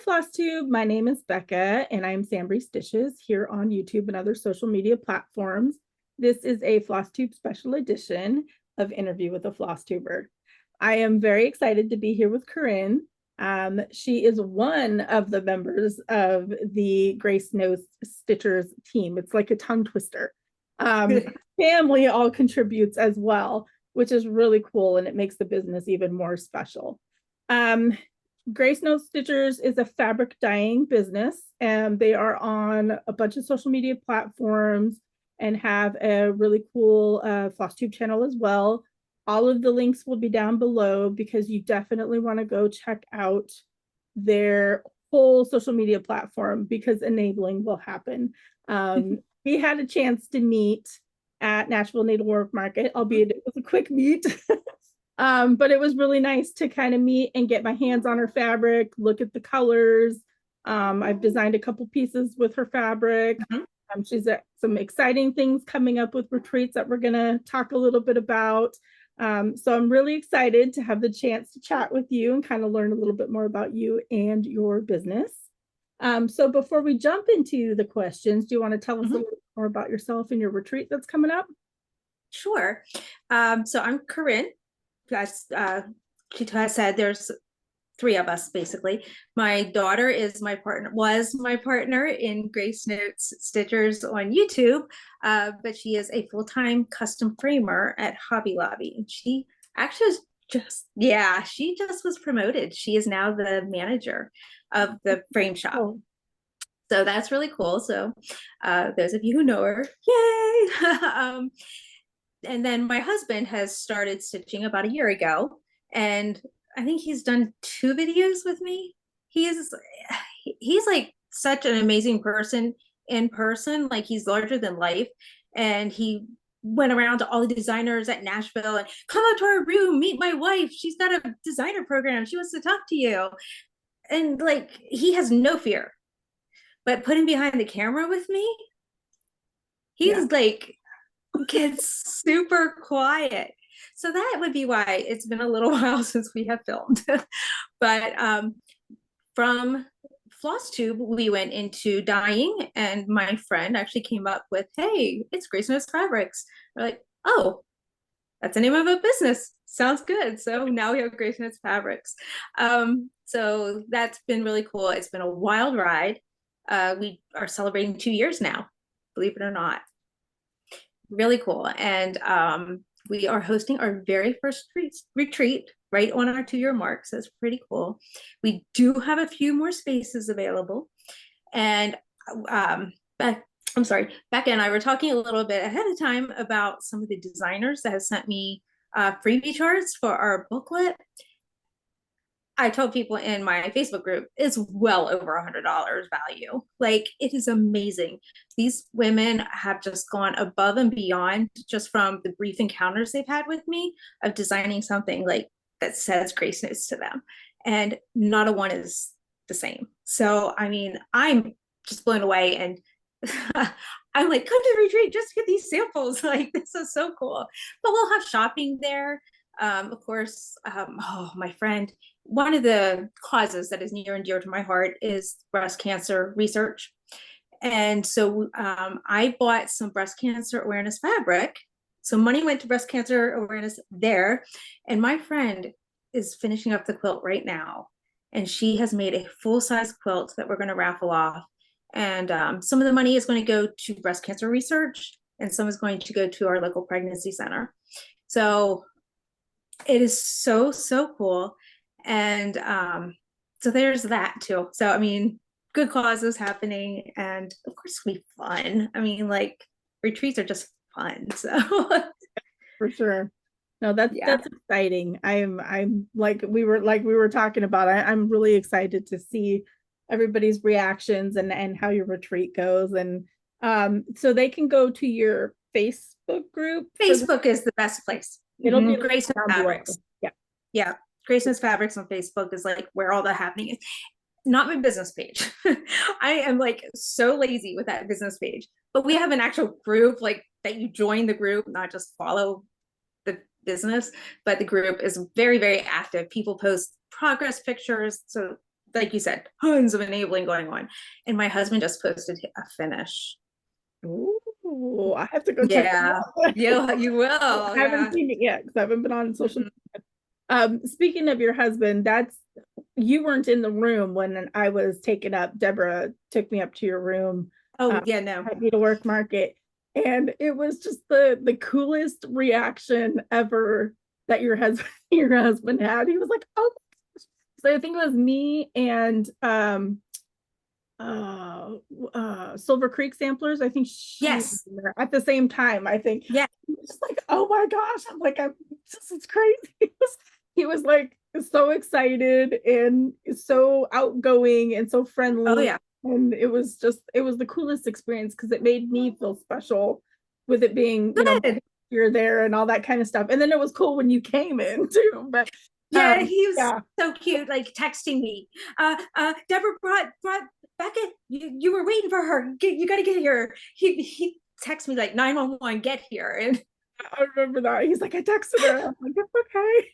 Flosstube. My name is Becca, and I'm SamBrie Stitches here on YouTube and other social media platforms. This is a Flosstube special edition of Interview with a Flosstuber. I am very excited to be here with Corrin. She is one of the members of the Grace Knows Stitchers team. It's like a tongue twister. Family all contributes as well, which is really cool, and it makes the business even more special. Grace Knows Stitchers is a fabric dyeing business, and they are on a bunch of social media platforms and have a really cool Flosstube channel as well. All of the links will be down below because you definitely want to go check out their whole social media platform because enabling will happen. We had a chance to meet at Nashville Needlework Market, albeit it was a quick meet. But it was really nice to kind of meet and get my hands on her fabric, look at the colors. I've designed a couple pieces with her fabric. She's got some exciting things coming up with retreats that we're gonna talk a little bit about. So I'm really excited to have the chance to chat with you and kind of learn a little bit more about you and your business. So before we jump into the questions, do you want to tell us a little bit more about yourself and your retreat that's coming up? Sure. So I'm Corrin. As she said, there's three of us basically. My daughter is my partner, was my partner in Grace Knows Stitchers on YouTube, but she is a full-time custom framer at Hobby Lobby. And she actually she just was promoted. She is now the manager of the frame shop. Oh. So that's really cool. So those of you who know her, yay! And then my husband has started stitching about a year ago, and I think he's done 2 videos with me. He's like such an amazing person in person, like he's larger than life. And he went around to all the designers at Nashville and come out to our room, meet my wife. She's got a designer program. She wants to talk to you. And like, he has no fear, but put him behind the camera with me, he's like, gets super quiet. So that would be why it's been a little while since we have filmed. But from Flosstube, we went into dyeing, and my friend actually came up with, hey, it's Grace Knows Fabrics. We're like, oh, that's the name of a business. Sounds good. So now we have Grace Knows Fabrics. So that's been really cool. It's been a wild ride. We are celebrating 2 years now, believe it or not. Really cool. And we are hosting our very first retreat right on our 2-year mark. So it's pretty cool. We do have a few more spaces available. And Becca and I were talking a little bit ahead of time about some of the designers that have sent me freebie charts for our booklet. I told people in my Facebook group, it's well over $100 value. Like, it is amazing. These women have just gone above and beyond just from the brief encounters they've had with me of designing something like that says Grace Knows to them. And not a one is the same. So, I mean, I'm just blown away, and I'm like, come to the retreat, just get these samples. Like, this is so cool. But we'll have shopping there. Of course, my friend, one of the causes that is near and dear to my heart is breast cancer research. And so I bought some breast cancer awareness fabric. So money went to breast cancer awareness there. And my friend is finishing up the quilt right now. And she has made a full-size quilt that we're going to raffle off. And some of the money is going to go to breast cancer research, and some is going to go to our local pregnancy center. So it is so, so cool. And so there's that too. So, I mean, good causes happening, and of course it's gonna be fun. I mean, like, retreats are just fun. So for sure. No, that's exciting. I'm like we were talking about, I'm really excited to see everybody's reactions and how your retreat goes. And so they can go to your Facebook group. Facebook is the best place. It'll be Grace Knows Fabrics. Yeah. Grace Knows Fabrics on Facebook is like where all the happening is. Not my business page. I am like so lazy with that business page, but we have an actual group, like, that you join the group, not just follow the business, but the group is very, very active. People post progress pictures. So like you said, tons of enabling going on. And my husband just posted a finish. Ooh, I have to go check it Yeah, out. you will. I haven't Yeah. seen it yet because I haven't been on social. Mhm. Speaking of your husband, you weren't in the room when I was taken up. Deborah took me up to your room, Oh, yeah, no. at Needlework Market, and it was just the coolest reaction ever that your husband your husband had. He was like, "Oh," so I think it was me and Silver Creek Samplers. I think she was Yes. there at the same time. I think Yeah. just like, oh my gosh, I'm like, I'm just, it's crazy. He was like so excited and so outgoing and so Oh, friendly. yeah. And it was the coolest experience because it made me feel special with it being, Good. you're there and all that kind of stuff. And then it was cool when you came in too. But Yeah, he was yeah, so cute, like texting me. Deborah brought Becca. You were waiting for her. You got to get here. He texted me like 911, get here. And I remember that. He's like, I texted her. I'm like, it's okay.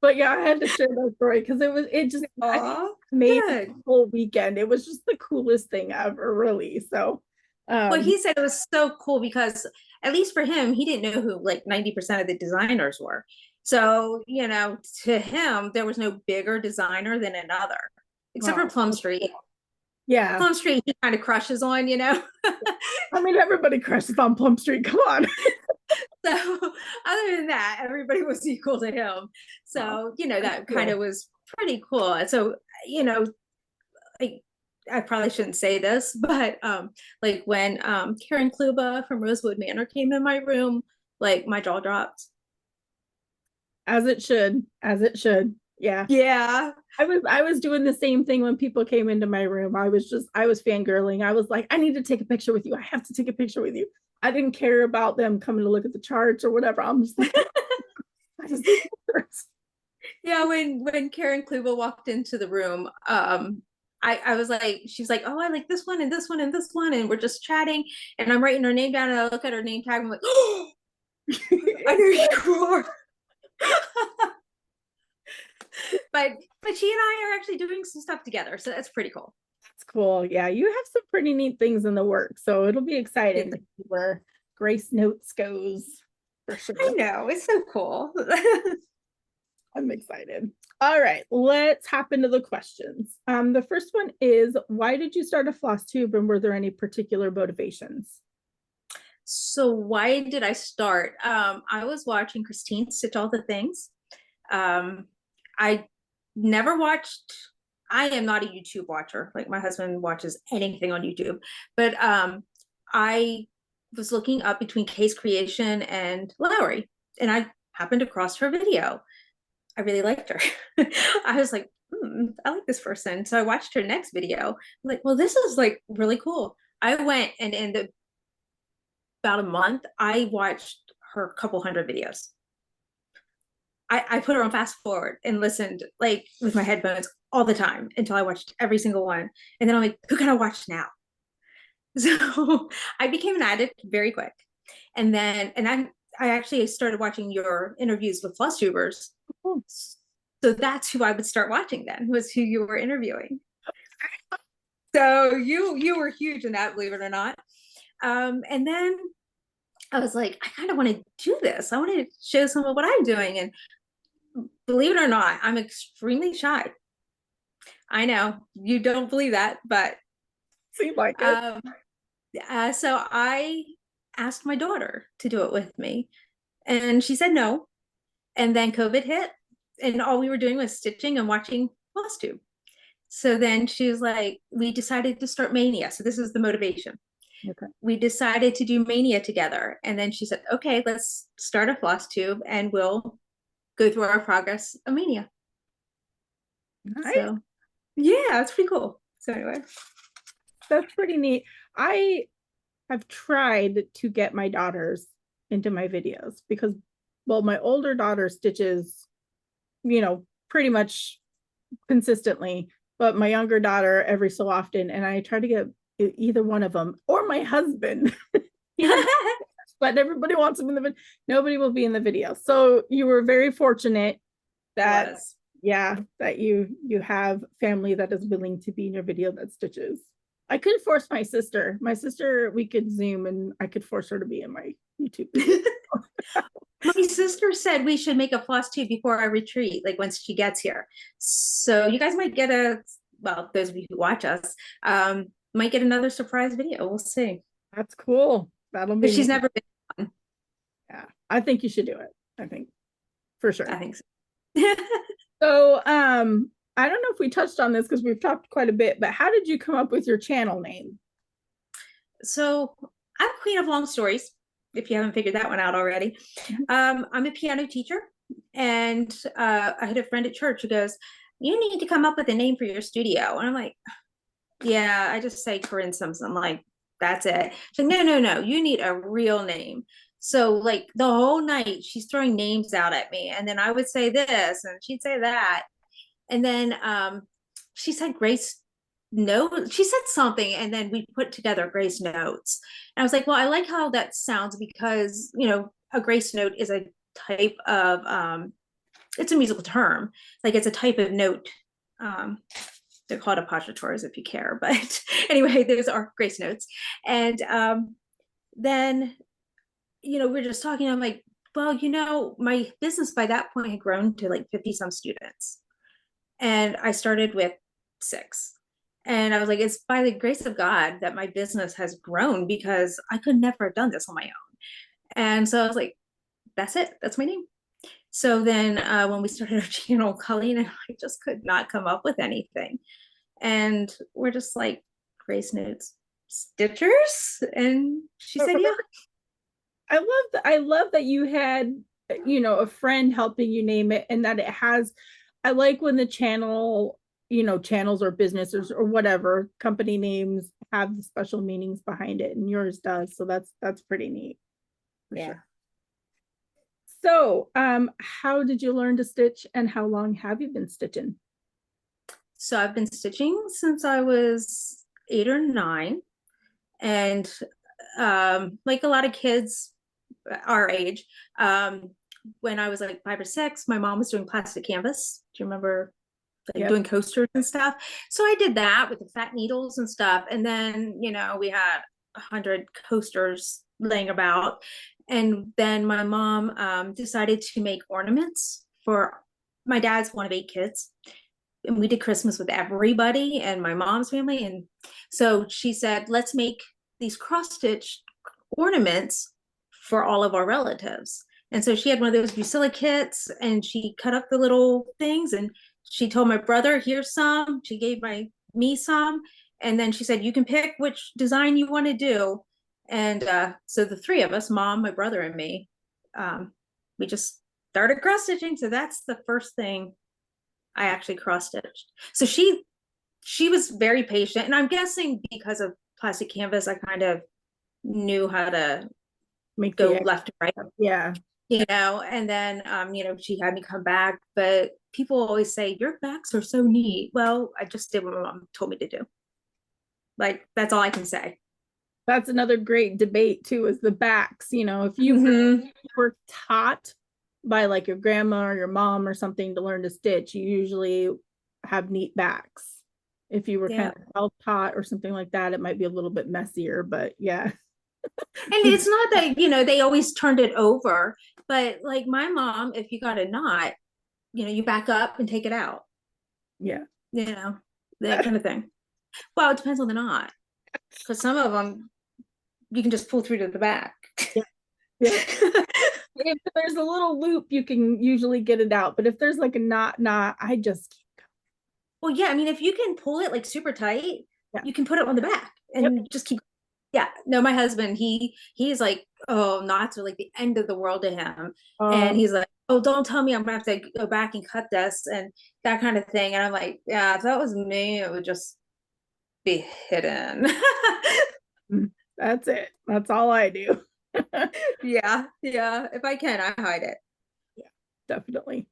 But yeah, I had to share that story because it just I think aw, made the good. whole weekend. It was just the coolest thing ever, really. So Well, um he said it was so cool because at least for him, he didn't know who like 90% of the designers were. So, to him, there was no bigger designer than another, except for wow. Plum Street. Yeah. Plum Street, he kind of crushes on. I mean, everybody crushes on Plum Street. Come on. So other than that, everybody was equal to him. Wow. So, That's that kind cool. of was pretty cool. And so, I, I probably shouldn't say this, but like when Karen Kluba from Rosewood Manor came in my room, like my jaw dropped. As it should. As it should. Yeah. Yeah. I was doing the same thing when people came into my room. I was fangirling. I was like, I need to take a picture with you. I have to take a picture with you. I didn't care about them coming to look at the charts or whatever. I'm just like, I just need pictures. Yeah, when Karen Kluba walked into the room, I was like, she's like, oh, I like this one and this one and this one, and we're just chatting, and I'm writing her name down, and I look at her name tag, I'm like, oh, I know you are. But she and I are actually doing some stuff together, so that's pretty cool. That's cool. Yeah, you have some pretty neat things in the works, so it'll be exciting to see where Grace Notes goes for sure. I know, it's so cool. I'm excited. All right, let's hop into the questions. The first one is, why did you start a floss tube, and were there any particular motivations? So why did I start? I was watching Christine stitch all the things. I never watched, I am not a YouTube watcher. Like my husband watches anything on YouTube, but I was looking up between Case Creation and Lowry, and I happened across her video. I really liked her. I was like, I like this person. So I watched her next video. I'm like, well, this is like really cool. I went and in about a month, I watched her couple hundred videos. I put her on fast forward and listened like with my headphones all the time until I watched every single one. And then I'm like, who can I watch now? So I became an addict very quick. And then, I actually started watching your interviews with Flosstubers. Oh, So that's who I would start watching then, was who you were interviewing. So you were huge in that, believe it or not. And then I was like, I kind of want to do this. I want to show some of what I'm doing. And believe it or not, I'm extremely shy. I know you don't believe that, but seemed like it. so I asked my daughter to do it with me, and she said no. And then COVID hit, and all we were doing was stitching and watching Flosstube. So then she was like, we decided to start Mania. So this is the motivation. Okay. We decided to do Mania together. And then she said, okay, let's start a Flosstube and we'll go through our progress of Mania. Nice. So yeah, it's pretty cool. So anyway. That's pretty neat. I have tried to get my daughters into my videos because, well, my older daughter stitches, pretty much consistently, but my younger daughter every so often, and I try to get either one of them or my husband. But everybody wants him in the video. Nobody will be in the video. So you were very fortunate that yeah, that you have family that is willing to be in your video that stitches. I could force my sister. My sister, we could Zoom and I could force her to be in my YouTube. My sister said we should make a floss tube before our retreat, like once she gets here. So you guys might get well, those of you who watch us, might get another surprise video. We'll see. That's cool. That'll be Because she's neat. never been on. Yeah, I think you should do it. I think for sure. I think so. So, I don't know if we touched on this because we've talked quite a bit, but how did you come up with your channel name? So I'm queen of long stories, if you haven't figured that one out already. I'm a piano teacher, and I had a friend at church who goes, "You need to come up with a name for your studio." And I'm like, "Yeah, I just say Corinne something." I'm like, "That's it." She's like, "No, you need a real name." So like the whole night she's throwing names out at me, and then I would say this and she'd say that. And then she said Grace note. She said something, and then we put together Grace Notes. And I was like, well, I like how that sounds because, you know, a Grace Note is a type of it's a musical term. Like it's a type of note. They're called apostrophes if you care. But anyway, those are Grace Notes. And then, you know, we're just talking. I'm like, well, you know, my business by that point had grown to like 50 some students. And I started with 6. And I was like, it's by the grace of God that my business has grown because I could never have done this on my own. And so I was like, that's it. That's my name. So then when we started our channel, Colleen and I just could not come up with anything. And we're just like, Grace Notes Stitchers. And she said, yeah. I love that you had, you know, a friend helping you name it, and that it has, I like when the channel, you know, channels or businesses or whatever company names have the special meanings behind it, and yours does. So that's pretty neat. Yeah. Sure. So, how did you learn to stitch, and how long have you been stitching? So I've been stitching since I was 8 or 9. And like a lot of kids our age, when I was like 5 or 6, my mom was doing plastic canvas. Do you remember like doing coasters and stuff? So I did that with the fat needles and stuff. And then, you know, we had 100 coasters laying about. And then my mom decided to make ornaments for my dad's one of 8 kids. And we did Christmas with everybody and my mom's family. And so she said, let's make these cross-stitch ornaments for all of our relatives. And so she had one of those Drusilla kits, and she cut up the little things, and she told my brother, here's some. She gave me some. And then she said, you can pick which design you want to do. And so the 3 of us, mom, my brother, and me, we just started cross stitching. So that's the first thing I actually cross stitched. So she was very patient, and I'm guessing because of plastic canvas, I kind of knew how to go left and right. Yeah. You know, and then you know, she had me come back, but people always say your backs are so neat. Well, I just did what my mom told me to do. Like, that's all I can say. That's another great debate too, is the backs. You know, if you were taught by like your grandma or your mom or something to learn to stitch, you usually have neat backs. If you were kind of self-taught or something like that, it might be a little bit messier, but yeah. And it's not that, you know, they always turned it over, but like my mom, if you got a knot, you know, you back up and take it out. Yeah. You know, that kind of thing. Well, it depends on the knot, because some of them you can just pull through to the back. Yeah. If there's a little loop, you can usually get it out, but if there's like a knot, I just keep going. Well, yeah, I mean, if you can pull it like super tight, you can put it on the back and just keep. Yeah, no, my husband, he's like, oh, knots are like the end of the world to him. And he's like, oh, don't tell me I'm gonna have to go back and cut this and that kind of thing. And I'm like, yeah, if that was me, it would just be hidden. That's it. That's all I do. Yeah. If I can, I hide it. Yeah, definitely.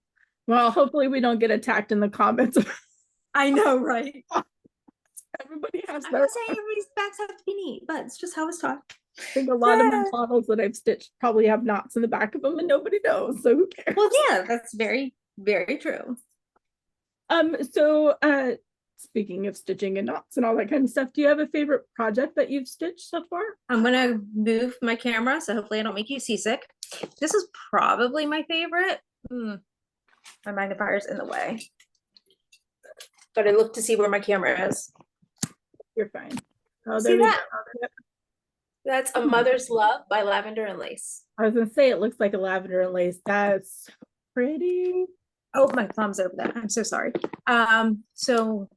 Well, hopefully we don't get attacked in the comments. I know, right? Everybody has I'm not saying everybody's backs have to be neat, but it's just how it's taught. I think a lot of my models that I've stitched probably have knots in the back of them and nobody knows, so who cares? Well, yeah, that's very, very true. Speaking of stitching and knots and all that kind of stuff, do you have a favorite project that you've stitched so far? I'm gonna move my camera, so hopefully I don't make you seasick. This is probably my favorite. My magnifier's in the way. But I look to see where my camera is. You're fine. Oh, See we that? go. That's A Mother's Love by Lavender and Lace. I was gonna say it looks like a lavender and lace. That's pretty. Oh, my thumb's over that. I'm so sorry. So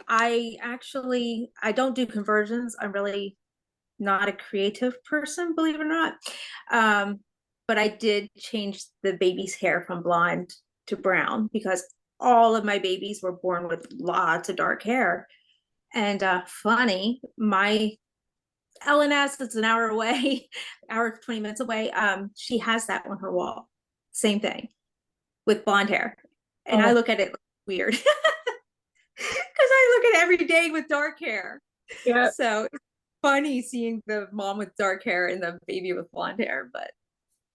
I don't do conversions. I'm really not a creative person, believe it or not. But I did change the baby's hair from blonde to brown because all of my babies were born with lots of dark hair. And funny, my LNS, it's an hour away, hour 20 minutes away. She has that on her wall. Same thing with blonde hair. And I look at it weird because I look at it every day with dark hair. Yeah. So it's funny seeing the mom with dark hair and the baby with blonde hair, but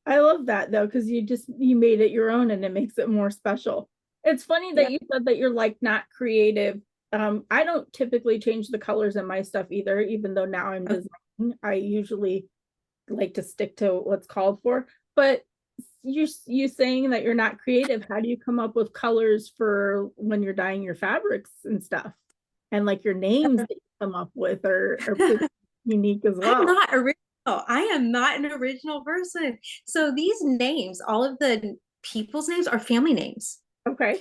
I love that though, because you made it your own and it makes it more special. It's funny that you said that you're like not creative. I don't typically change the colors in my stuff either, even though now I'm designing. I usually like to stick to what's called for. But you saying that you're not creative, how do you come up with colors for when you're dyeing your fabrics and stuff? And like your names that you come up with are pretty unique as well. I'm not original. I am not an original person. So these names, all of the people's names are family names. Okay.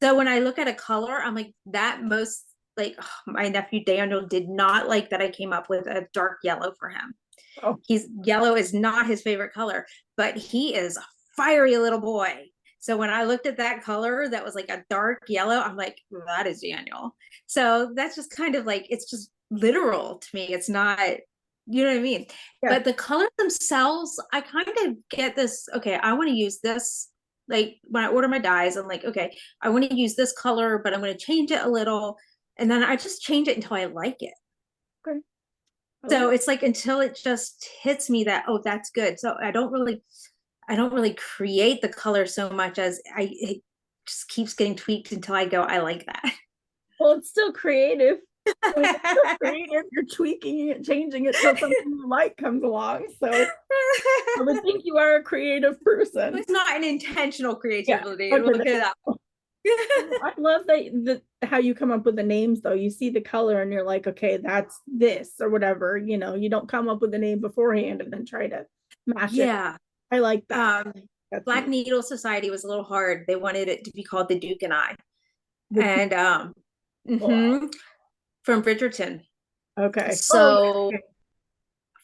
So when I look at a color, I'm like, my nephew Daniel did not like that I came up with a dark yellow for him. Oh. Yellow is not his favorite color, but he is a fiery little boy. So when I looked at that color that was like a dark yellow, I'm like, that is Daniel. So that's just kind of like, it's just literal to me. It's not, you know what I mean? Yeah. But the colors themselves, I kind of get this, okay, I want to use this. Like when I order my dyes, I'm like, okay, I want to use this color, but I'm going to change it a little. And then I just change it until I like it. Okay. So it's like until it just hits me that, oh, that's good. So I don't really create the color so much as it just keeps getting tweaked until I go, I like that. Well, it's still creative. It's still creative. You're tweaking it, changing it till something you like comes along. So I would think you are a creative person. It's not an intentional creativity. Yeah. Okay. We'll look it up. I love that how you come up with the names though. You see the color and you're like, okay, that's this or whatever. You know, you don't come up with the name beforehand and then try to mash it. Yeah. I like that. Black Needle Society was a little hard. They wanted it to be called The Duke and I. And from Bridgerton. Okay. So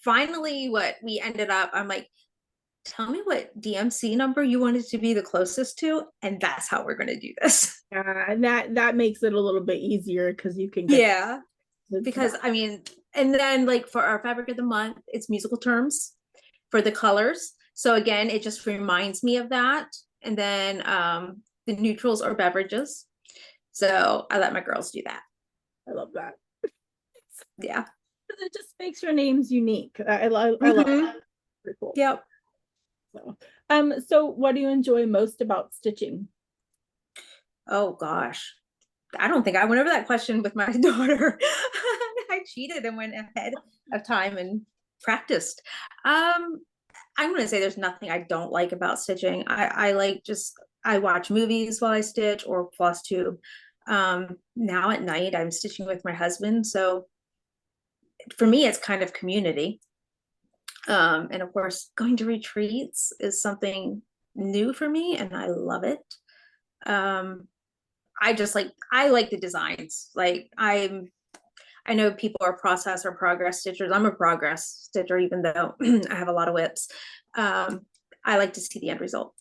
finally what we ended up, I'm like, tell me what DMC number you wanted to be the closest to, and that's how we're going to do this. And that makes it a little bit easier because you can get because I mean, and then like for our fabric of the month, it's musical terms for the colors. So again, it just reminds me of that. And then the neutrals are beverages. So I let my girls do that. I love that. Yeah. It just makes your names unique. I love that. Pretty cool. Yep. So what do you enjoy most about stitching? Oh gosh. I don't think I went over that question with my daughter. I cheated and went ahead of time and practiced. I'm going to say there's nothing I don't like about stitching. I watch movies while I stitch or Flosstube. Now at night I'm stitching with my husband. So for me, it's kind of community. And of course, going to retreats is something new for me and I love it. I like the designs. Like I know people are process or progress stitchers. I'm a progress stitcher, even though I have a lot of whips. I like to see the end result.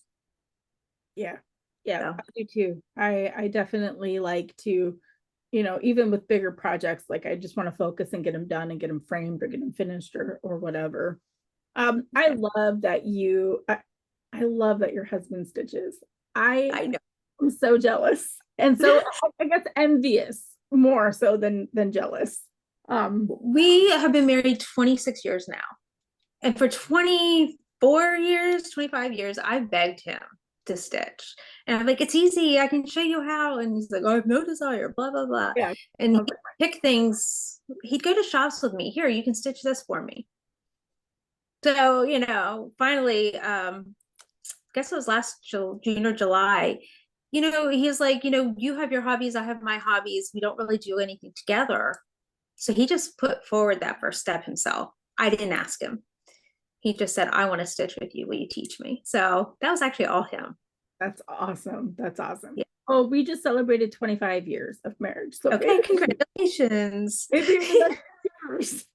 Yeah. So. I do too. I definitely like to, even with bigger projects, like I just want to focus and get them done and get them framed or get them finished or whatever. I love that I love that your husband stitches. I know. I'm so jealous. And so I guess envious more so than jealous. We have been married 26 years now. And for 24 years, 25 years, I begged him to stitch. And I'm like, it's easy, I can show you how. And he's like, I have no desire, blah, blah, blah. Yeah. And he'd pick things, he'd go to shops with me. Here, you can stitch this for me. So, you know, finally, guess it was last June or July, you know, he's like, you know, you have your hobbies, I have my hobbies. We don't really do anything together. So he just put forward that first step himself. I didn't ask him. He just said, I want to stitch with you. Will you teach me? So that was actually all him. That's awesome. That's awesome. Yeah. Oh, we just celebrated 25 years of marriage. So okay, congratulations. Maybe years.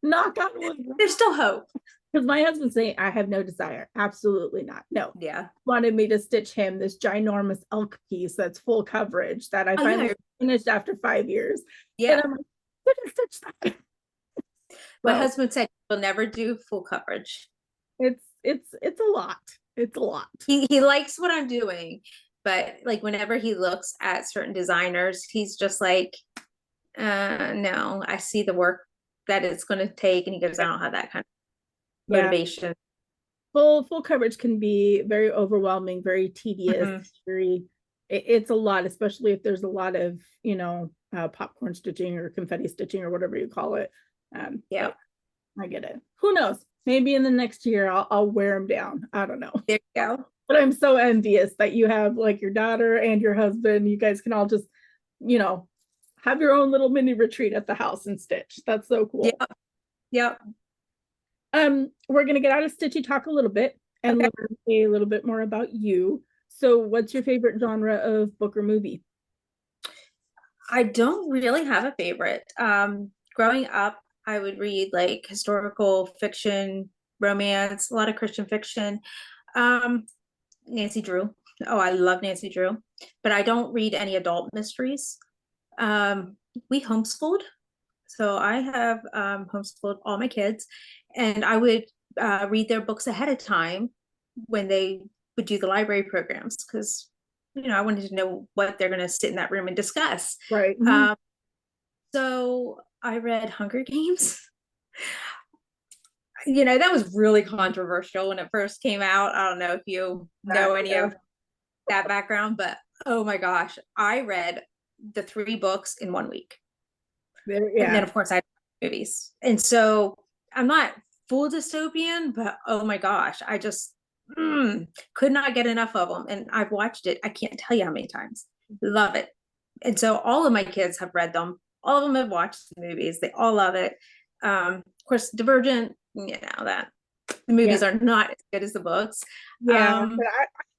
Knock on wood. There's still hope. Because my husband's saying, I have no desire. Absolutely not. No. Yeah. Wanted me to stitch him this ginormous elk piece that's full coverage that I finally finished after 5 years. Yeah. And I'm like, I didn't stitch that. My husband said he'll never do full coverage. It's a lot. It's a lot. He likes what I'm doing, but like whenever he looks at certain designers, he's just like, no, I see the work that it's going to take, and he goes, I don't have that kind of motivation. Full coverage can be very overwhelming, very tedious, it's a lot, especially if there's a lot of, you know, popcorn stitching or confetti stitching or whatever you call it. Yeah, I get it. Who knows? Maybe in the next year I'll wear them down. I don't know. There you go. But I'm so envious that you have like your daughter and your husband. You guys can all just, you know, have your own little mini retreat at the house and stitch. That's so cool. Yeah. We're gonna get out of stitchy talk a little bit and learn a little bit more about you. So what's your favorite genre of book or movie? I don't really have a favorite. Growing up, I would read like historical fiction, romance, a lot of Christian fiction. Nancy Drew. Oh, I love Nancy Drew, but I don't read any adult mysteries. We homeschooled. So I have homeschooled all my kids, and I would read their books ahead of time when they would do the library programs, because, you know, I wanted to know what they're going to sit in that room and discuss. Right. So I read Hunger Games. You know, that was really controversial when it first came out. I don't know if you know any of that background, but oh my gosh, I read the 3 books in 1 week. And then of course I had movies. And so I'm not full dystopian, but oh my gosh, I just could not get enough of them. And I've watched it, I can't tell you how many times. Love it. And so all of my kids have read them. All of them have watched the movies. They all love it. Of course, Divergent, you know, that the movies are not as good as the books. But I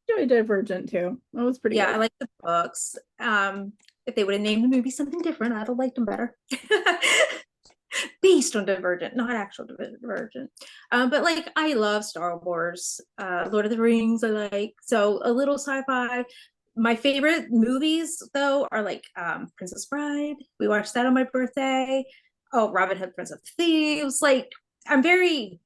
enjoyed Divergent too. That was pretty good. I like the books. If they would have named the movie something different, I'd have liked them better. Based on Divergent, not actual Divergent. But like, I love Star Wars, Lord of the Rings, I like. So a little sci-fi. My favorite movies though are like Princess Bride. We watched that on my birthday. Oh, Robin Hood, Prince of Thieves. Like, I'm very,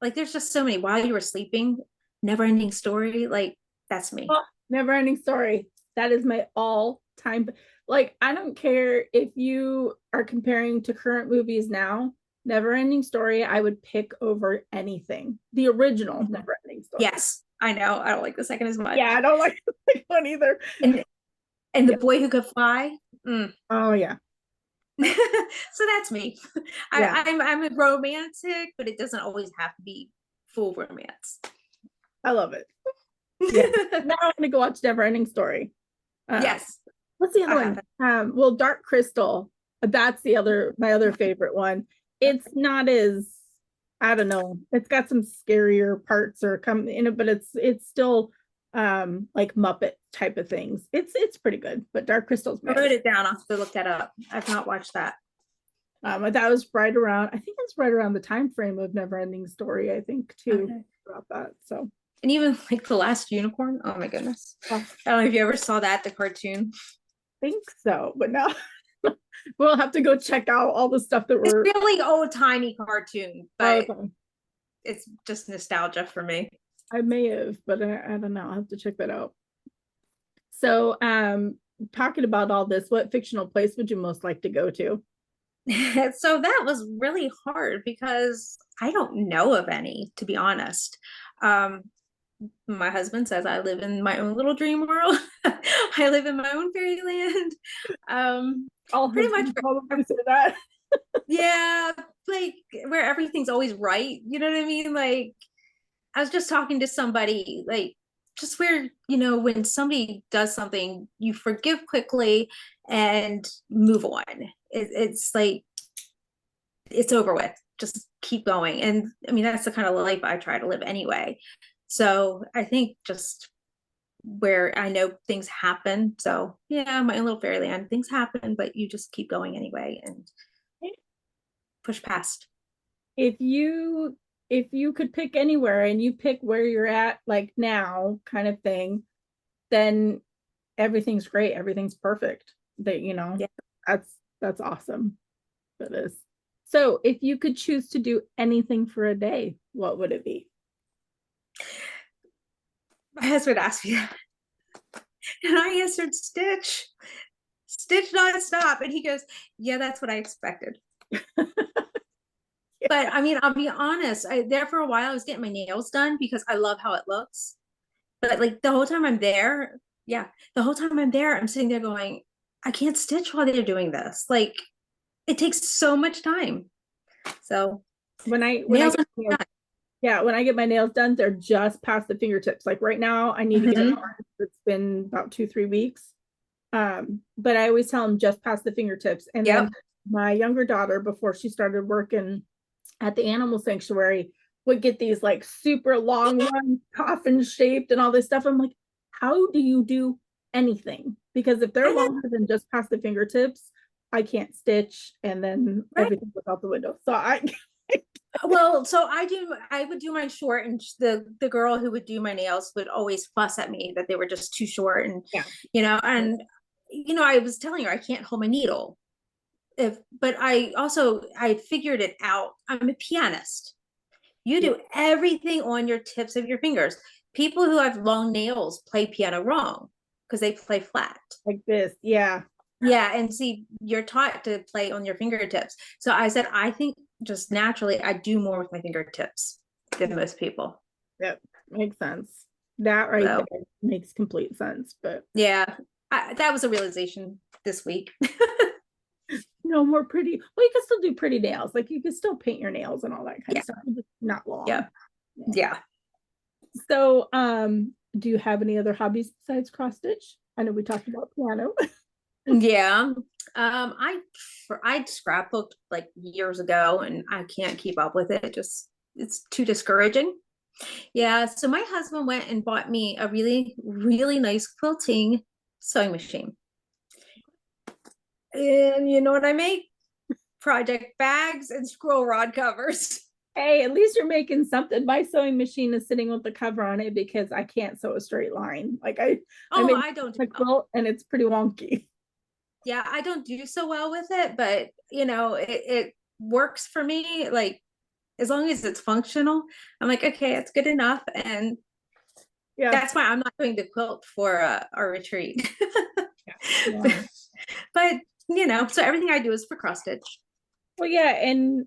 like, there's just so many. While You Were Sleeping, Never Ending Story. Like, that's me. Oh, Never Ending Story. That is my all-time. Like, I don't care if you are comparing to current movies now. Never Ending Story, I would pick over anything. The original Never Ending Story. Yes, I know. I don't like the second as much. Yeah, I don't like the second one either. And The Boy Who Could Fly. Oh yeah. So that's me. I'm a romantic, but it doesn't always have to be full romance. I love it. Now I'm gonna go watch Never Ending Story. Yes. What's the other one? Well, Dark Crystal. That's my other favorite one. It's not as, I don't know. It's got some scarier parts or come in it, but it's still like Muppet type of things. It's pretty good. But Dark Crystal's. I wrote it down. I'll have to look that up. I've not watched that. That was right around. I think it's right around the time frame of Never Ending Story. I think too about that. So. And even like The Last Unicorn. Oh my goodness. I don't know if you ever saw that, the cartoon. I think so, but no. We'll have to go check out all the stuff that we're. It's really old timey cartoon, but it's just nostalgia for me. I may have, but I don't know. I'll have to check that out. So, talking about all this, what fictional place would you most like to go to? So that was really hard because I don't know of any, to be honest. my husband says I live in my own little dream world. I live in my own fairyland. All Pretty much, husbands probably say that. yeah, like where everything's always right. You know what I mean? Like I was just talking to somebody, like just where, when somebody does something, you forgive quickly and move on. It's like it's over with. Just keep going. And I mean, that's the kind of life I try to live anyway. So I think just where I know things happen. So yeah, my own little fairyland, things happen, but you just keep going anyway and push past. If you could pick anywhere and you pick where you're at like now kind of thing, then everything's great, everything's perfect. That Yeah. that's awesome. That is. So if you could choose to do anything for a day, what would it be? My husband asked me that. And I answered Stitch nonstop. And he goes, yeah, that's what I expected. But I mean, I'll be honest, there for a while I was getting my nails done because I love how it looks. But like the whole time I'm there, yeah, the whole time I'm there, I'm sitting there going, I can't stitch while they're doing this. Like it takes so much time. So When I nails get my nails, yeah, when I get my nails done, they're just past the fingertips. Like right now, I need to get it on. It's been about 2-3 weeks. But I always tell them just past the fingertips. And Yep. then my younger daughter, before she started working at the animal sanctuary, would get these like super long ones, coffin shaped and all this stuff. I'm like, how do you do anything? Because if they're longer than just past the fingertips, I can't stitch, and then everything goes out the window. So Well, so I would do mine short, and the girl who would do my nails would always fuss at me that they were just too short. And yeah, and I was telling her I can't hold my needle. But I figured it out. I'm a pianist. You do everything on your tips of your fingers. People who have long nails play piano wrong because they play flat. like this. Yeah. Yeah, and see, you're taught to play on your fingertips. So I said, I think just naturally, I do more with my fingertips than most people. Yep. Makes sense. That right So there makes complete sense. But yeah, that was a realization this week. no more pretty. Well, you can still do pretty nails. Like you can still paint your nails and all that kind Yeah. of stuff. Just not long. Yeah. Yeah. So, do you have any other hobbies besides cross stitch? I know we talked about piano. Yeah. I scrapbooked like years ago and I can't keep up with it. It's too discouraging. Yeah. So my husband went and bought me a really, really nice quilting sewing machine. And you know what I make? Project bags and scroll rod covers. Hey, at least you're making something. My sewing machine is sitting with the cover on it because I can't sew a straight line. Like I made I don't do a quilt and it's pretty wonky. Yeah, I don't do so well with it, but it works for me. Like as long as it's functional, I'm like, okay, it's good enough. And Yeah. that's why I'm not doing the quilt for our retreat. Yeah. But so everything I do is for cross stitch. Well, yeah, and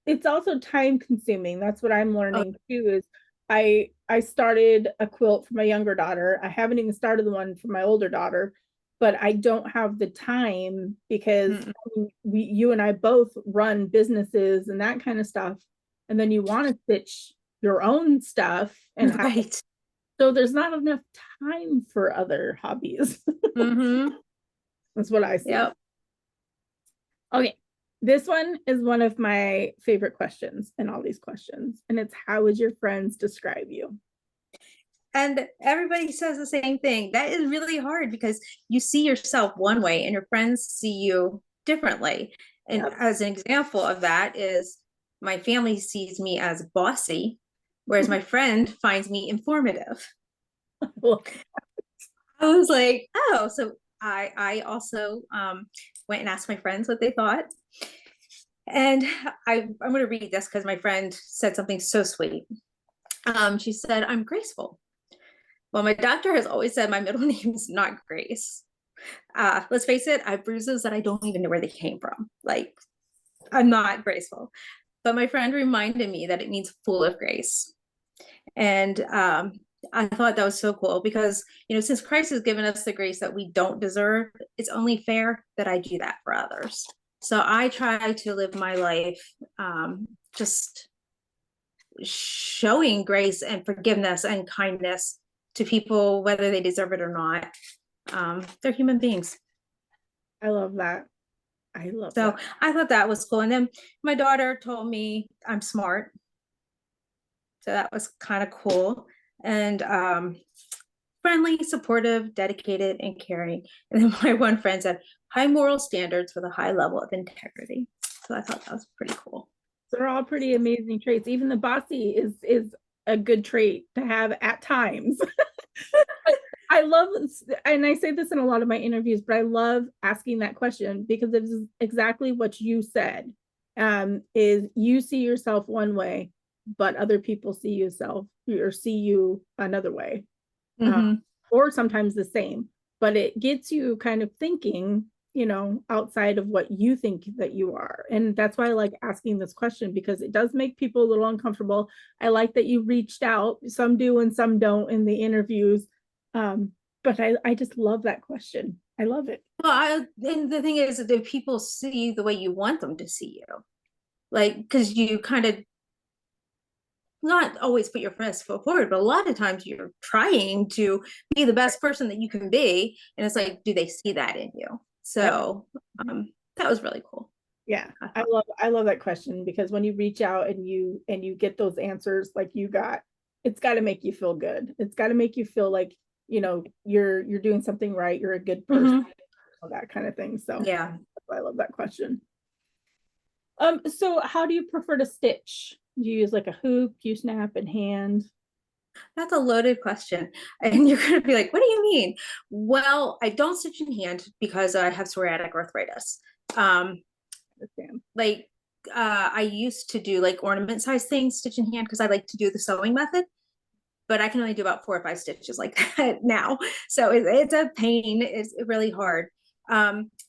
it's also time consuming. That's what I'm learning too. Is I started a quilt for my younger daughter. I haven't even started the one for my older daughter, but I don't have the time because you and I both run businesses and that kind of stuff. And then you want to stitch your own stuff and Right. so there's not enough time for other hobbies. That's what I see. Yep. Okay. This one is one of my favorite questions in all these questions. And it's, how would your friends describe you? And everybody says the same thing. That is really hard because you see yourself one way and your friends see you differently. And as an example of that is my family sees me as bossy, whereas my friend finds me informative. I was like, oh, so I also went and asked my friends what they thought. And I'm going to read this because my friend said something so sweet. She said, I'm graceful. Well, my doctor has always said my middle name is not Grace. Let's face it, I have bruises that I don't even know where they came from. Like, I'm not graceful. But my friend reminded me that it means full of grace. And I thought that was so cool because, since Christ has given us the grace that we don't deserve, it's only fair that I do that for others. So I try to live my life just showing grace and forgiveness and kindness to people, whether they deserve it or not. They're human beings. I love that. I love So that. I thought that was cool. And then my daughter told me I'm smart. So that was kind of cool. And friendly, supportive, dedicated, and caring. And then my one friend said, high moral standards with a high level of integrity. So I thought that was pretty cool. They're all pretty amazing traits. Even the bossy is a good trait to have at times. I love this, and I say this in a lot of my interviews, but I love asking that question because it's exactly what you said. Is you see yourself one way, but other people see yourself or see you another way. Or sometimes the same, but it gets you kind of thinking, outside of what you think that you are. And that's why I like asking this question, because it does make people a little uncomfortable. I like that you reached out. Some do and some don't in the interviews. But I just love that question. I love it. Well, and the thing is that people see you the way you want them to see you. Like, because you kind of not always put your best foot forward, but a lot of times you're trying to be the best person that you can be. And it's like, do they see that in you? So that was really cool. Yeah, I love that question, because when you reach out and you get those answers like you got, it's got to make you feel good. It's got to make you feel like, you're doing something right. You're a good person, that kind of thing. So yeah, I love that question. So how do you prefer to stitch? Do you use like a hoop, Q-snap, and hand? That's a loaded question. And you're going to be like, what do you mean? Well, I don't stitch in hand because I have psoriatic arthritis. Like I used to do like ornament size things, stitch in hand, because I like to do the sewing method, but I can only do about 4 or 5 stitches like that now. So it's a pain. It's really hard.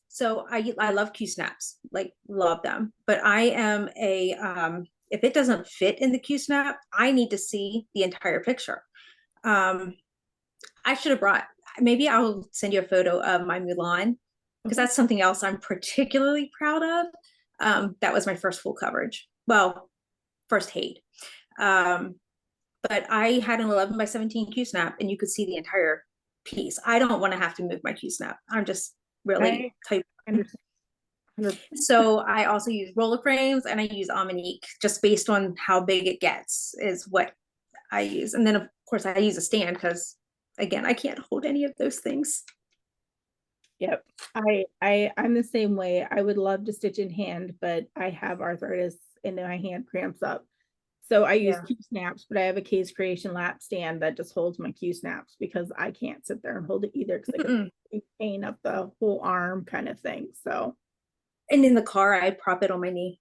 So I love Q-snaps, like love them, but I am if it doesn't fit in the Q-snap, I need to see the entire picture. I should have brought, maybe I'll send you a photo of my Mulan, because that's something else I'm particularly proud of. That was my first full coverage. Well, first hate. But I had an 11 by 17 Q-snap and you could see the entire piece. I don't want to have to move my Q-snap. I'm just really type. So I also use roller frames and I use Amanique, just based on how big it gets is what I use. And then of course I use a stand because again, I can't hold any of those things. Yep. I'm the same way. I would love to stitch in hand, but I have arthritis and my hand cramps up. So I use Q-snaps, but I have a Case Creation lap stand that just holds my Q-snaps because I can't sit there and hold it either, because I get pain up the whole arm kind of thing. So, and in the car, I prop it on my knee.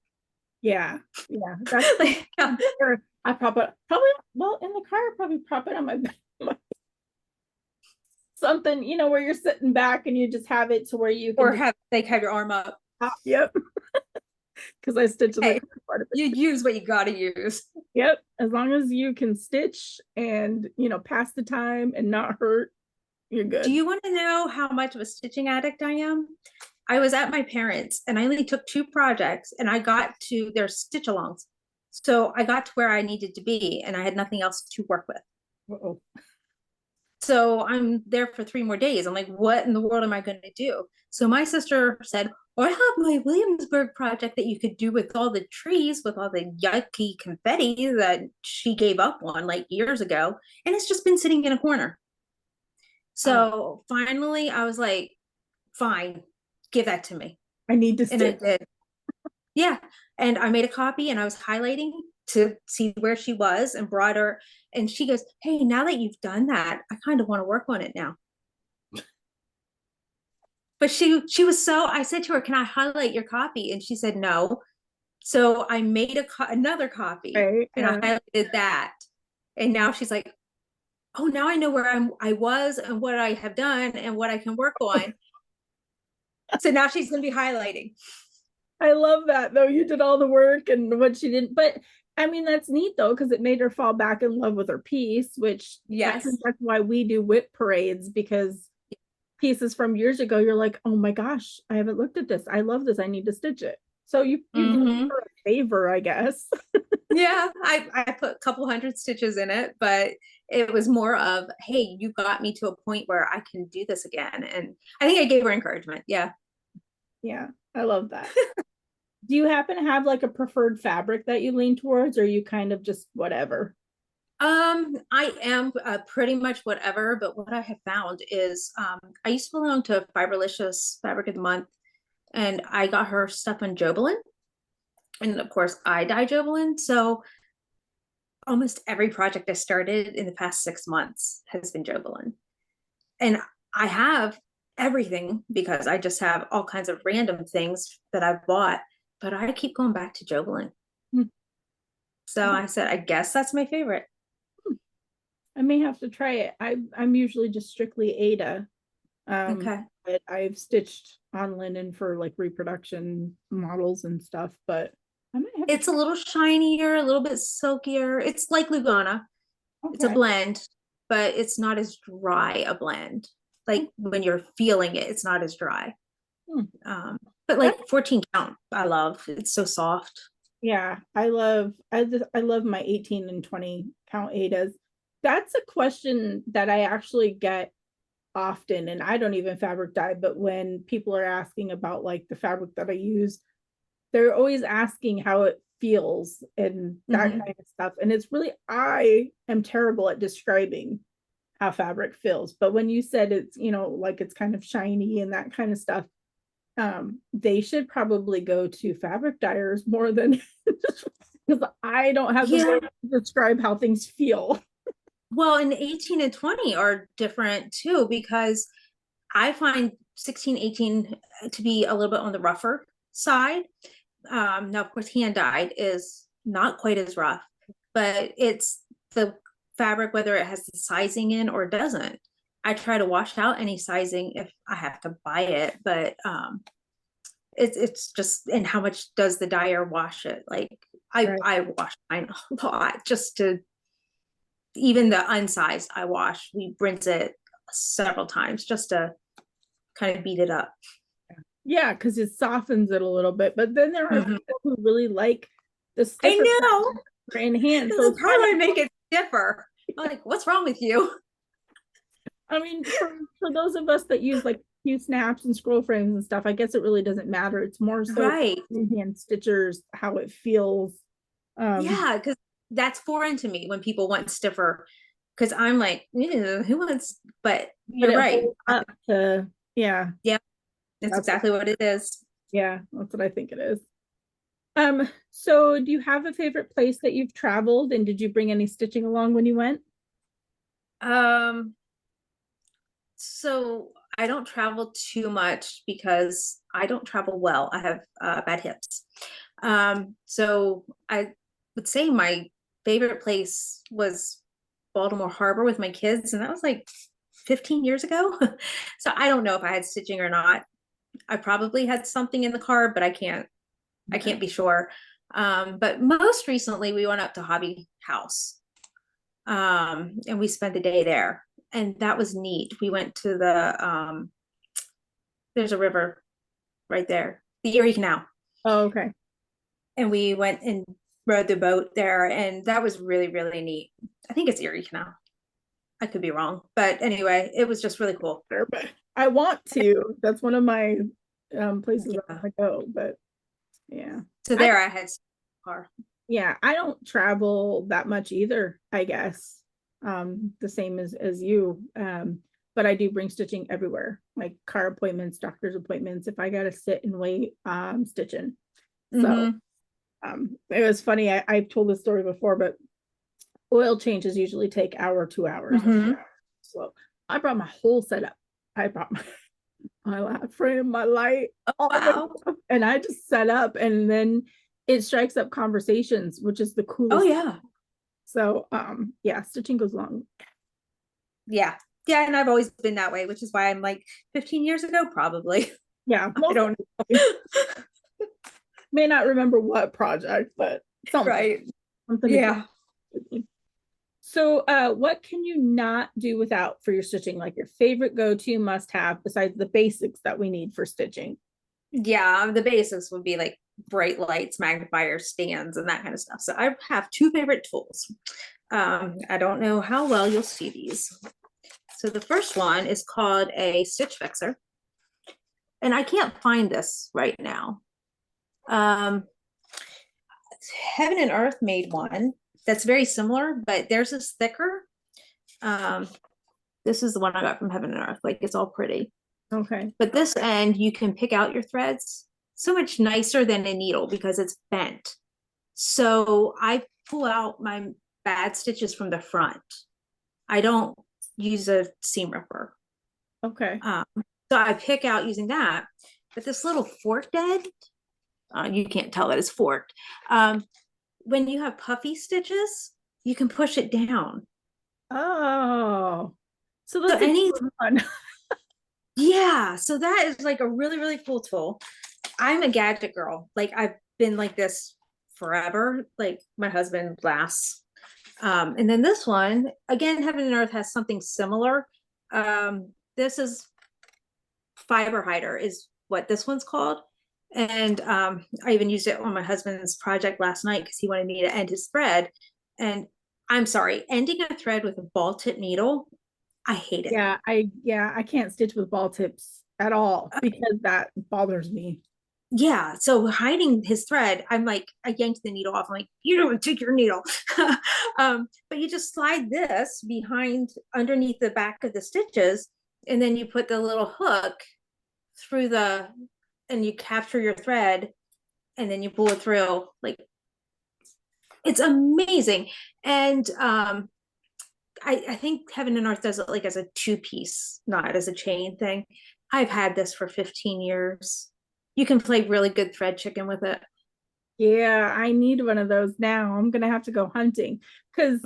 Yeah. That's like, I prop it probably, well, in the car, I probably prop it on my something, where you're sitting back and you just have it to where you can, or have your arm up. Yep. Because I stitch the part of it. You use what you got to use. Yep. As long as you can stitch and pass the time and not hurt, you're good. Do you want to know how much of a stitching addict I am? I was at my parents' and I only took 2 projects and I got to their stitch alongs. So I got to where I needed to be and I had nothing else to work with. Uh-oh. So I'm there for 3 more days. I'm like, what in the world am I going to do? So my sister said, well, I have my Williamsburg project that you could do with all the trees, with all the yucky confetti that she gave up on like years ago. And it's just been sitting in a corner. So finally I was like, fine, give that to me. I need to stitch. And I did. Yeah. And I made a copy and I was highlighting to see where she was and brought her. And she goes, hey, now that you've done that, I kind of want to work on it now. But she was so, I said to her, can I highlight your copy? And she said, no. So I made another copy and I highlighted that. And now she's like, oh, now I know where I was and what I have done and what I can work on. So now she's going to be highlighting. I love that, though. You did all the work and what she didn't, but I mean, that's neat though, because it made her fall back in love with her piece, which I Yes. think that's why we do whip parades, because pieces from years ago, you're like, oh my gosh, I haven't looked at this. I love this. I need to stitch it. So you did Hmm. her a favor, I guess. Yeah, I put a couple hundred stitches in it, but it was more of, hey, you got me to a point where I can do this again. And I think I gave her encouragement. Yeah. Yeah, I love that. Do you happen to have like a preferred fabric that you lean towards, or you kind of just whatever? I am pretty much whatever, but what I have found is I used to belong to Fiberlicious Fabric of the Month, and I got her stuff on Jobelin. And of course, I dye Jobelin. So almost every project I started in the past 6 months has been Jobelin. And I have everything because I just have all kinds of random things that I've bought, but I keep going back to Jobelin. Hmm. So I said, I guess that's my favorite. I may have to try it. I'm usually just strictly Ada. Okay. But I've stitched on linen for like reproduction models and stuff, but I might have to It's a little shinier, a little bit silkier. It's like Lugana. It's a okay. blend, but it's not as dry a blend. Like when you're feeling it, it's not as dry. Hmm. But like 14 count, I love. It's so soft. Yeah, I love my 18 and 20 count Adas. That's a question that I actually get often, and I don't even fabric dye, but when people are asking about like the fabric that I use, they're always asking how it feels and that Mhm. kind of stuff. And it's really, I am terrible at describing how fabric feels. But when you said it's, like it's kind of shiny and that kind of stuff, they should probably go to fabric dyers more than because I don't have the Yeah. word to describe how things feel. Well, and 18 and 20 are different too, because I find 16, 18 to be a little bit on the rougher side. Now, of course, hand dyed is not quite as rough, but it's the fabric, whether it has the sizing in or doesn't. I try to wash out any sizing if I have to buy it, but it's just, and how much does the dyer wash it? Like Right. I wash mine a lot just to, even the unsized I wash, we rinse it several times just to kind of beat it up. Yeah, because it softens it a little bit. But then there are Mhm. people who really like the I stiffer know. in hand. It's So like, it's how do I make it stiffer? I'm like, what's wrong with you? I mean, for those of us that use like few snaps and scroll frames and stuff, I guess it really doesn't matter. It's more so Right. in hand stitchers, how it feels. Yeah, because that's foreign to me when people want stiffer. Because I'm like, "Ew, who wants? But Need you're it right. hold up to, yeah, Yeah, that's that's exactly what it is. yeah, that's what I think it is. So do you have a favorite place that you've traveled, and did you bring any stitching along when you went? Um, so I don't travel too much because I don't travel well. I have bad hips. So I would say my favorite place was Baltimore Harbor with my kids, and that was like 15 years ago. So I don't know if I had stitching or not. I probably had something in the car, but I Okay. can't be sure. But most recently we went up to Hobby House. And we spent the day there. And that was neat. We went to there's a river right there, the Erie Canal. Oh, okay. And we went and rode the boat there, and that was really, really neat. I think it's Erie Canal. I could be wrong, but anyway, it was just really cool. Sure, but I want to. That's one of my places I Yeah. want to go, but yeah. So I there I had car. yeah, I don't travel that much either, I guess. The same as you. But I do bring stitching everywhere, like car appointments, doctor's appointments. If I gotta sit and wait, stitching. So Mm-hmm. it was funny. I've told this story before, but oil changes usually take hour, 2 hours. Mm-hmm. So I brought my whole setup. I brought my lap frame, my light, all my Wow. stuff, and I just set up, and then it strikes up conversations, which is the Oh coolest. yeah. So yeah, stitching goes long. Yeah. Yeah. And I've always been that way, which is why I'm like 15 years ago, probably. Yeah, I most don't likely. May not remember what project, but something. right. Something to Yeah. do. So, what can you not do without for your stitching? Like your favorite go-to must-have besides the basics that we need for stitching? Yeah, the basics would be like bright lights, magnifier stands, and that kind of stuff. So I have two favorite tools. I don't know how well you'll see these. So the first one is called a stitch fixer. And I can't find this right now. Um, Heaven and Earth made one that's very similar, but theirs is thicker. Um, this is the one I got from Heaven and Earth. Like it's all pretty. Okay. But this end, you can pick out your threads so much nicer than a needle because it's bent. So I pull out my bad stitches from the front. I don't use a seam ripper. Okay. So I pick out using that. But this little forked end, you can't tell that it's forked. When you have puffy stitches, you can push it down. Oh, so So that's any, fun. yeah, so that is like a really, really cool tool. I'm a gadget girl. Like I've been like this forever. Like my husband lasts. And then this one, again, Heaven and Earth has something similar. This is Fiber Hider is what this one's called. And I even used it on my husband's project last night because he wanted me to end his thread. And I'm sorry, ending a thread with a ball tip needle, I hate it. I can't stitch with ball tips at all because that bothers me. Yeah, so hiding his thread, I'm like, I yanked the needle off. I'm like, you don't take your needle. But you just slide this behind underneath the back of the stitches, and then you put the little hook through the, and you capture your thread, and then you pull it through. Like, it's amazing. And I think Heaven and Earth does it like as a two-piece, not as a chain thing. I've had this for 15 years. You can play really good thread chicken with it. Yeah, I need one of those now. I'm gonna have to go hunting because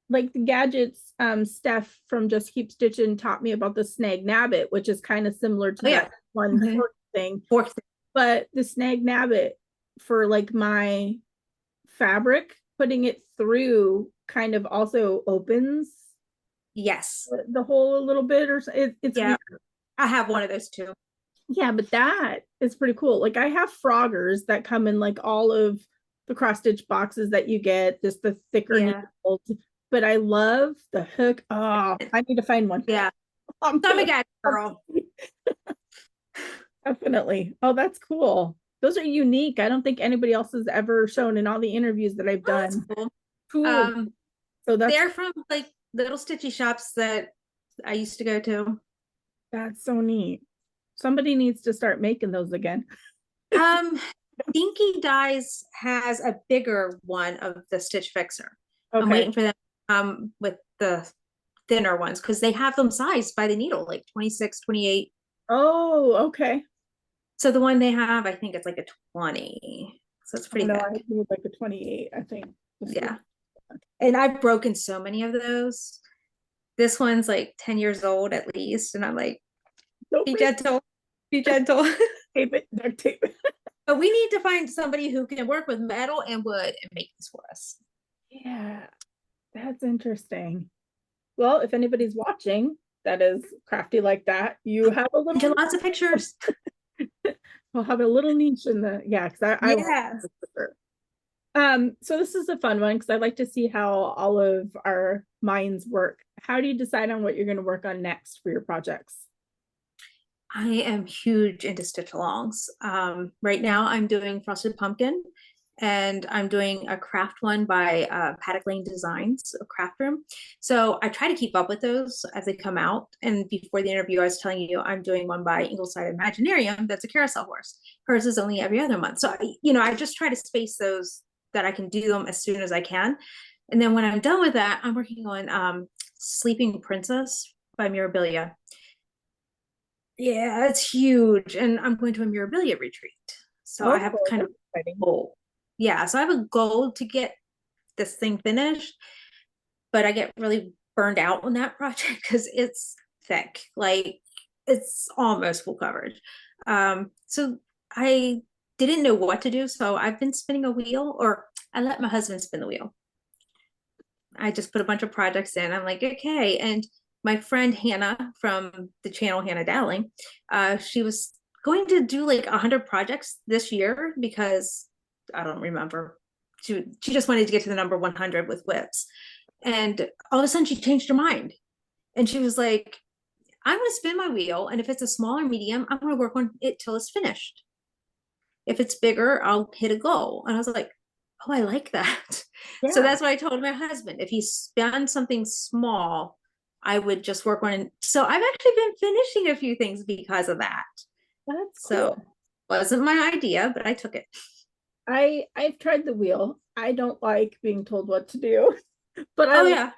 like the gadgets, Steph from Just Keep Stitching taught me about the snag nabbit, which is kind of similar to that one fork thing. But the snag nabbit for like my fabric, putting it through kind of also opens Yes. the hole a little bit, or it's Yeah. weird. I have one of those too. Yeah, but that is pretty cool. Like I have Froggers that come in like all of the cross stitch boxes that you get, just the thicker needles. But I love the hook. Oh, I need to find one. Yeah. I'm a gadget girl. Definitely. Oh, that's cool. Those are unique. I don't think anybody else has ever shown in all the interviews that I've done. Cool. Cool. So they're from like little stitchy shops that I used to go to. That's so neat. Somebody needs to start making those again. Dinky Dyes has a bigger one of the Stitch Fixer. Okay. I'm waiting for them with the thinner ones because they have them sized by the needle, like 26, 28. Oh, okay. So the one they have, I think it's like a 20. So it's pretty thick. I think it was like a 28, I think. Yeah. And I've broken so many of those. This one's like 10 years old at least. And I'm like, be gentle, be gentle. Tape it, duct tape it. But we need to find somebody who can work with metal and wood and make this for us. Yeah, that's interesting. Well, if anybody's watching that is crafty like that, you have a little lots of pictures. We'll have a little niche in the because so this is a fun one because I like to see how all of our minds work. How do you decide on what you're going to work on next for your projects? I am huge into stitch alongs. Right now I'm doing Frosted Pumpkin, and I'm doing a craft one by Paddock Lane Designs, a craft room. So I try to keep up with those as they come out. And before the interview, I was telling you I'm doing one by Ingleside Imaginarium that's a carousel horse. Hers is only every other month. So I just try to space those that I can do them as soon as I can. And then when I'm done with that, I'm working on Sleeping Princess by Mirabilia. Yeah, it's huge. And I'm going to a Mirabilia retreat. So I have kind of a goal. Yeah, so I have a goal to get this thing finished, but I get really burned out on that project because it's thick. Like it's almost full coverage. So I didn't know what to do. So I've been spinning a wheel, or I let my husband spin the wheel. I just put a bunch of projects in. I'm like, okay. And my friend Hannah from the channel Hannah Dowling, she was going to do like 100 projects this year because I don't remember. She just wanted to get to the number 100 with whips. And all of a sudden she changed her mind. And she was like, I'm going to spin my wheel. And if it's a small or medium, I'm going to work on it till it's finished. If it's bigger, I'll hit a goal. And I was like, oh, I like that. Yeah. So that's what I told my husband. If he spun something small, I would just work on it. So I've actually been finishing a few things because of that. That's So cool. wasn't my idea, but I took it. I've tried the wheel. I don't like being told what to do, but Oh like yeah.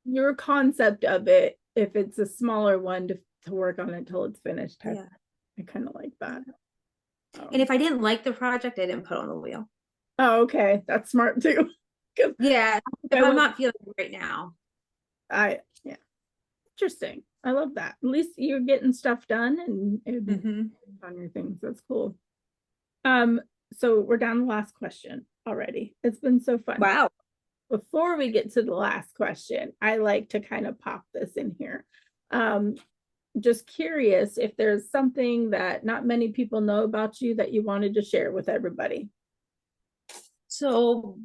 your concept of it. If it's a smaller one to work on it until it's finished, Yeah. I kind of like that. And if I didn't like the project, I didn't put on the wheel. Oh, okay, that's smart too. Yeah. If I'm not feeling it right now. Yeah, interesting. I love that. At least you're getting stuff done and on your things. That's cool. So we're down to the last question already. It's been so fun. Wow. Before we get to the last question, I like to kind of pop this in here. Just curious if there's something that not many people know about you that you wanted to share with everybody. So,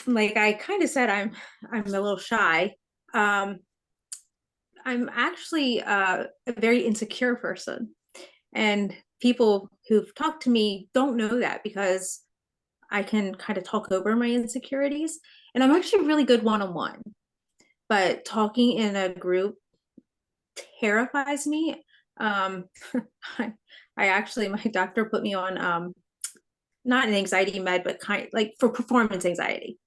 like I kind of said, I'm a little shy. I'm actually a very insecure person, and people who've talked to me don't know that because I can kind of talk over my insecurities, and I'm actually really good one-on-one. But talking in a group terrifies me. I, I actually, my doctor put me on not an anxiety med, but kind like for performance anxiety.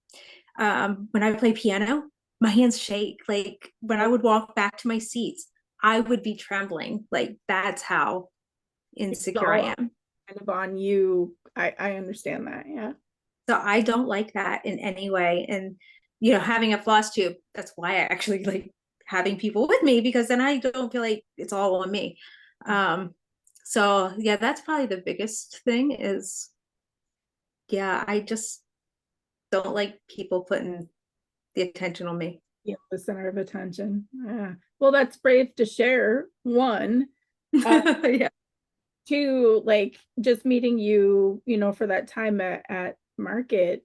When I play piano, my hands shake. Like when I would walk back to my seats, I would be trembling. Like that's how insecure I am. Kind of on you. I understand that. Yeah. So I don't like that in any way. And you know, having a floss tube, that's why I actually like having people with me because then I don't feel like it's all on me. So yeah, that's probably the biggest thing is yeah, I just don't like people putting the attention on me. Yeah, the center of attention. Yeah. Well, that's brave to share. One. Yeah. Two, like just meeting you, for that time at market,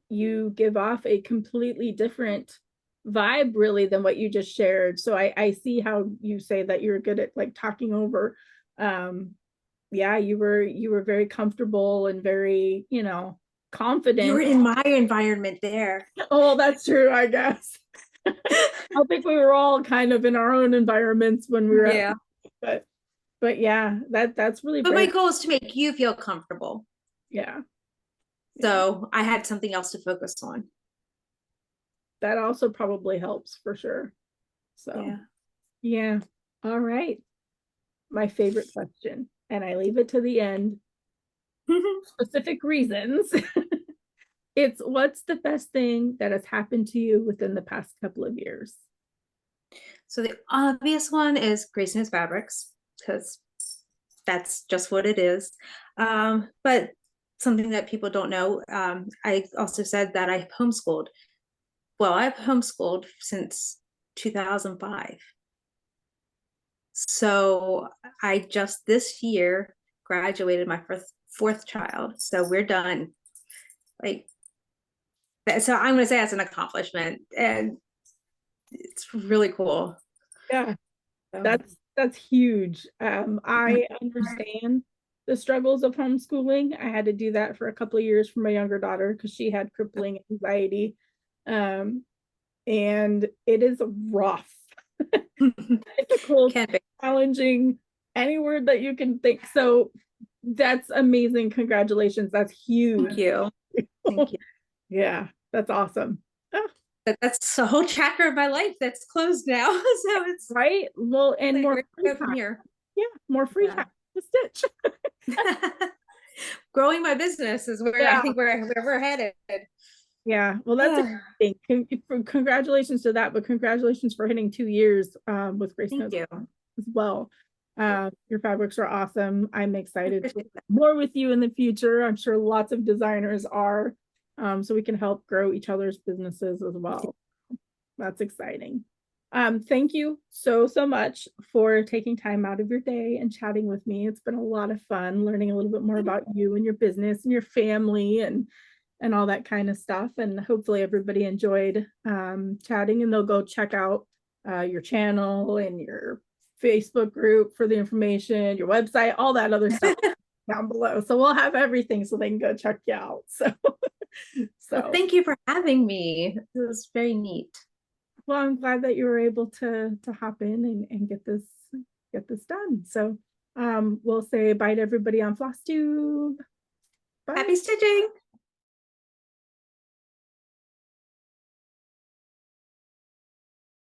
you give off a completely different vibe really than what you just shared. So I see how you say that you're good at like talking over. Yeah, you were very comfortable and very, confident. You were in my environment there. Oh, that's true, I guess. I think we were all kind of in our own environments when we were Yeah. but yeah, that's really But my brave. goal is to make you feel comfortable. Yeah. So I had something else to focus on. That also probably helps for sure. So yeah. All right. My favorite question, and I leave it to the end. Specific reasons. It's what's the best thing that has happened to you within the past couple of years? So the obvious one is Grayson Fabrics, because that's just what it is. But something that people don't know, I also said that I homeschooled. Well, I've homeschooled since 2005. So I just this year graduated my fourth child. So we're done. Like, so I'm going to say that's an accomplishment, and it's really cool. Yeah, that's huge. I understand the struggles of homeschooling. I had to do that for a couple of years for my younger daughter because she had crippling anxiety. And it is rough. Difficult, challenging, any word that you can think. So that's amazing. Congratulations. That's huge. Thank you. Thank you. Yeah, that's awesome. Oh. That's a whole chapter of my life that's closed now. So it's right. Well, and like more free from here. Yeah, more free time to stitch. Growing my business is where I think we're headed. Yeah, well, that's a thing. Congratulations to that, but congratulations for hitting 2 years with Grace Thank you as well. Your fabrics are awesome. I'm excited to more with you in the future. I'm sure lots of designers are. so we can help grow each other's businesses as well. That's exciting. Thank you so much for taking time out of your day and chatting with me. It's been a lot of fun learning a little bit more about you and your business and your family and all that kind of stuff. And hopefully everybody enjoyed chatting, and they'll go check out your channel and your Facebook group for the information, your website, all that other stuff down below. So we'll have everything so they can go check you out. So Well, thank you for having me. It was very neat. Well, I'm glad that you were able to hop in and get this done. So we'll say bye to everybody on Flosstube. Bye. Happy stitching.